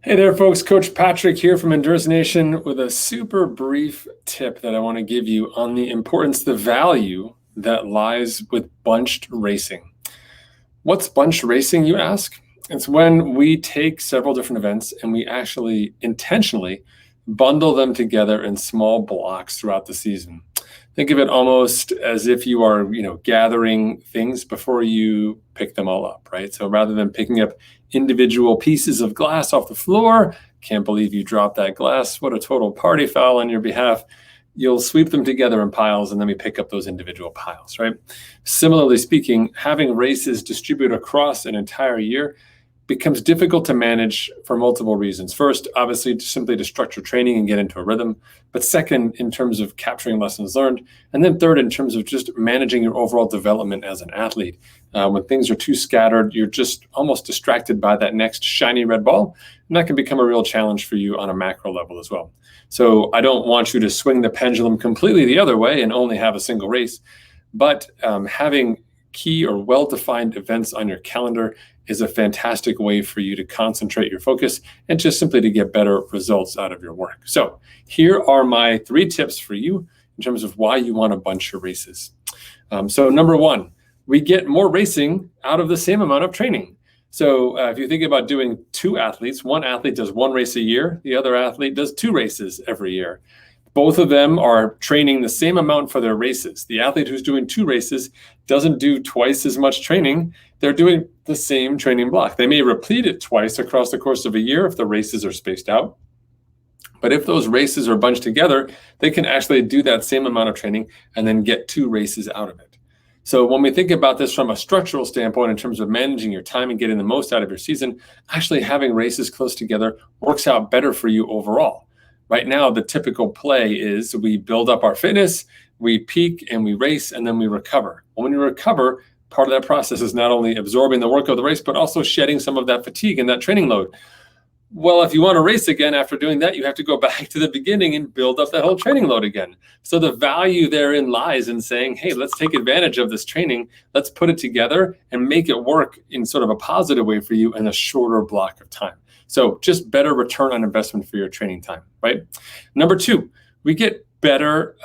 Hey there, folks. Coach Patrick here from Endurance Nation with a super brief tip that I want to give you on the importance, the value that lies with bunched racing. What's bunched racing, you ask? It's when we take several different events and we actually intentionally bundle them together in small blocks throughout the season. Think of it almost as if you are, gathering things before you pick them all up, right? So rather than picking up individual pieces of glass off the floor, can't believe you dropped that glass, what a total party foul on your behalf, you'll sweep them together in piles and then we pick up those individual piles, right? Similarly speaking, having races distributed across an entire year becomes difficult to manage for multiple reasons. First, obviously, simply to structure training and get into a rhythm. But second, in terms of capturing lessons learned. And then third, in terms of just managing your overall development as an athlete. When things are too scattered, you're just almost distracted by that next shiny red ball. And that can become a real challenge for you on a macro level as well. So I don't want you to swing the pendulum completely the other way and only have a single race. But having key or well-defined events on your calendar is a fantastic way for you to concentrate your focus and just simply to get better results out of your work. So here are my 3 tips for you in terms of why you want to bunch your races. So number 1, we get more racing out of the same amount of training. So if you think about doing 2 athletes, one athlete does 1 race a year, the other athlete does 2 races every year. Both of them are training the same amount for their races. The athlete who's doing 2 races doesn't do twice as much training. They're doing the same training block. They may repeat it twice across the course of a year if the races are spaced out. But if those races are bunched together, they can actually do that same amount of training and then get 2 races out of it. So when we think about this from a structural standpoint in terms of managing your time and getting the most out of your season, actually having races close together works out better for you overall. Right now, the typical play is we build up our fitness, we peak and we race, and then we recover. When you recover, part of that process is not only absorbing the work of the race, but also shedding some of that fatigue and that training load. Well, if you want to race again after doing that, you have to go back to the beginning and build up that whole training load again. So the value therein lies in saying, hey, let's take advantage of this training. Let's put it together and make it work in sort of a positive way for you in a shorter block of time. So just better return on investment for your training time, right? Number 2, we get better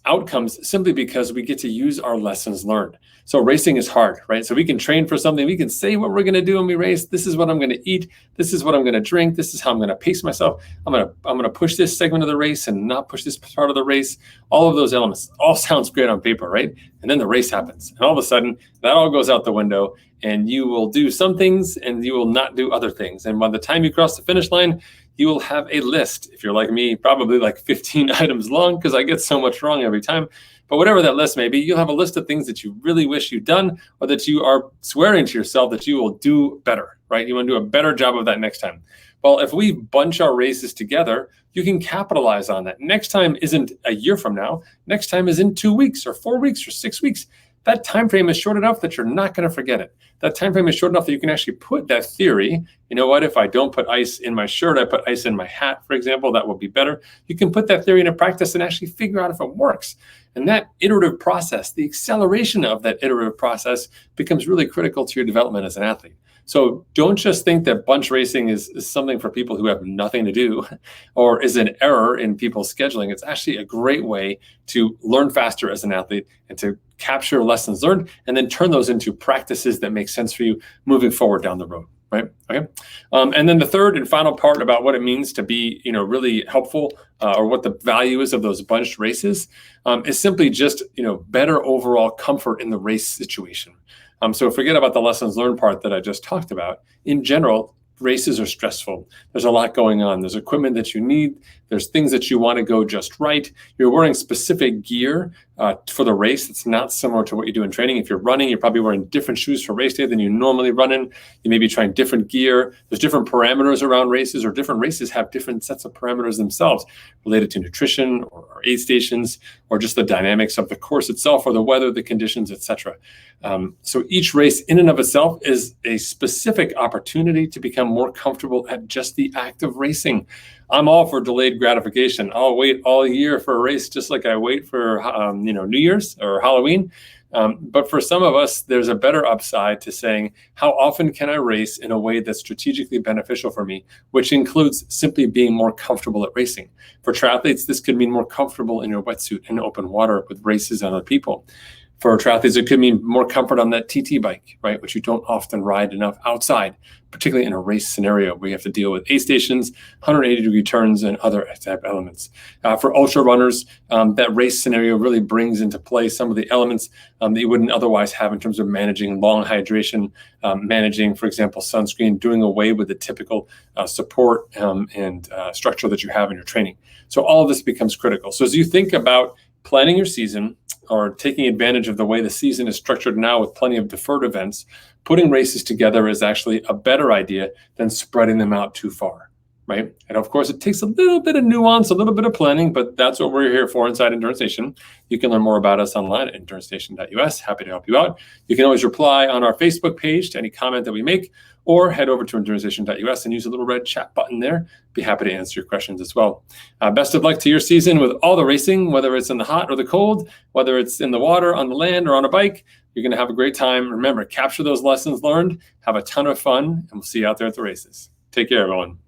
outcomes simply because we get to use our lessons learned. So racing is hard, right? So we can train for something. We can say what we're going to do when we race. This is what I'm going to eat. This is what I'm going to drink. This is how I'm going to pace myself. I'm going to push this segment of the race and not push this part of the race. All of those elements all sounds great on paper, right? And then the race happens. And all of a sudden, that all goes out the window and you will do some things and you will not do other things. And by the time you cross the finish line, you will have a list. If you're like me, probably like 15 items long because I get so much wrong every time. But whatever that list may be, you'll have a list of things that you really wish you'd done or that you are swearing to yourself that you will do better, right? You want to do a better job of that next time. Well, if we bunch our races together, you can capitalize on that. Next time isn't a year from now. Next time is in 2 weeks or 4 weeks or 6 weeks. That time frame is short enough that you're not going to forget it. That time frame is short enough that you can actually put that theory, you know what, if I don't put ice in my shirt, I put ice in my hat, for example, that will be better. You can put that theory into practice and actually figure out if it works. And that iterative process, the acceleration of that iterative process becomes really critical to your development as an athlete. So don't just think that bunch racing is something for people who have nothing to do or is an error in people's scheduling. It's actually a great way to learn faster as an athlete and to capture lessons learned and then turn those into practices that make sense for you moving forward down the road. Right. Okay. And then the third and final part about what it means to be, really helpful or what the value is of those bunched races is simply just, better overall comfort in the race situation. So forget about the lessons learned part that I just talked about. In general, races are stressful. There's a lot going on. There's equipment that you need. There's things that you want to go just right. You're wearing specific gear for the race. It's not similar to what you do in training. If you're running, you're probably wearing different shoes for race day than you normally run in. You may be trying different gear. There's different parameters around races, or different races have different sets of parameters themselves related to nutrition or aid stations or just the dynamics of the course itself or the weather, the conditions, etc. So each race in and of itself is a specific opportunity to become more comfortable at just the act of racing. I'm all for delayed gratification. I'll wait all year for a race, just like I wait for New Year's or Halloween. But for some of us, there's a better upside to saying, how often can I race in a way that's strategically beneficial for me, which includes simply being more comfortable at racing. For triathletes, this could mean more comfortable in your wetsuit in open water with races and other people. For triathletes, it could mean more comfort on that TT bike, right, which you don't often ride enough outside, particularly in a race scenario where you have to deal with aid stations, 180-degree turns, and other type elements. For ultra runners, that race scenario really brings into play some of the elements that you wouldn't otherwise have in terms of managing long hydration, managing, for example, sunscreen, doing away with the typical support and structure that you have in your training. So all of this becomes critical. So as you think about planning your season or taking advantage of the way the season is structured now with plenty of deferred events, putting races together is actually a better idea than spreading them out too far, right? And of course, it takes a little bit of nuance, a little bit of planning, but that's what we're here for inside Endurance Nation. You can learn more about us online at endurancenation.us. Happy to help you out. You can always reply on our Facebook page to any comment that we make, or head over to endurancenation.us and use the little red chat button there. Be happy to answer your questions as well. Best of luck to your season with all the racing, whether it's in the hot or the cold, whether it's in the water, on the land, or on a bike. You're going to have a great time. Remember, capture those lessons learned, have a ton of fun, and we'll see you out there at the races. Take care, everyone.